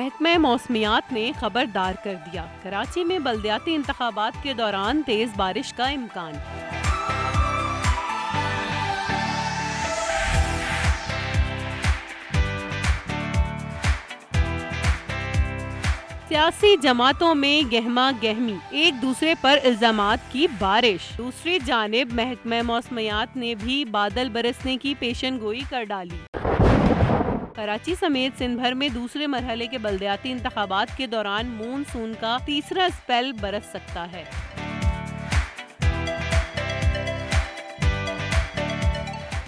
महकमा मौसमियात ने खबरदार कर दिया, कराची में बल्दियाती इंतखाबात के दौरान तेज बारिश का इम्कान। सियासी जमातों में गहमा गहमी, एक दूसरे पर इल्जामात की बारिश। दूसरी जानिब महकमा मौसमियात ने भी बादल बरसने की पेशन गोई कर डाली। कराची समेत सिंध भर में दूसरे मरहले के बल्दियाती इंतखाबात के दौरान मानसून का तीसरा स्पेल बरस सकता है।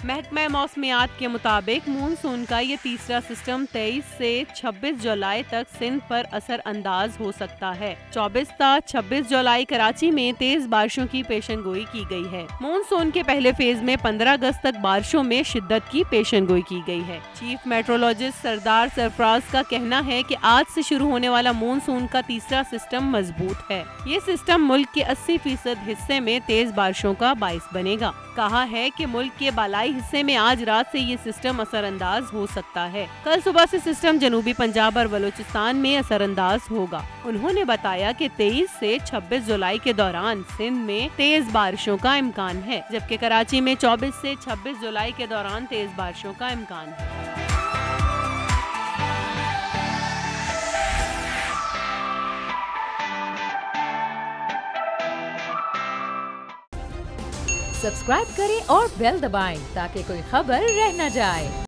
महकमा मौसमियात के मुताबिक मानसून का ये तीसरा सिस्टम 23 से 26 जुलाई तक सिंध पर असर अंदाज हो सकता है। 24 से 26 जुलाई कराची में तेज बारिशों की पेशन गोई की गई है। मानसून के पहले फेज में 15 अगस्त तक बारिशों में शिद्दत की पेशन गोई की गई है। चीफ मेट्रोलॉजिस्ट सरदार सरफराज का कहना है कि आज से शुरू होने वाला मानसून का तीसरा सिस्टम मजबूत है। ये सिस्टम मुल्क के 80% हिस्से में तेज बारिशों का बाइस बनेगा। कहा है कि मुल्क के बालाई हिस्से में आज रात से ये सिस्टम असरअंदाज हो सकता है। कल सुबह से सिस्टम जनूबी पंजाब और बलूचिस्तान में असरअंदाज होगा। उन्होंने बताया कि 23 से 26 जुलाई के दौरान सिंध में तेज बारिशों का इम्कान है, जबकि कराची में 24 से 26 जुलाई के दौरान तेज बारिशों का इम्कान है। सब्सक्राइब करें और बेल दबाएं ताकि कोई खबर रह न जाए।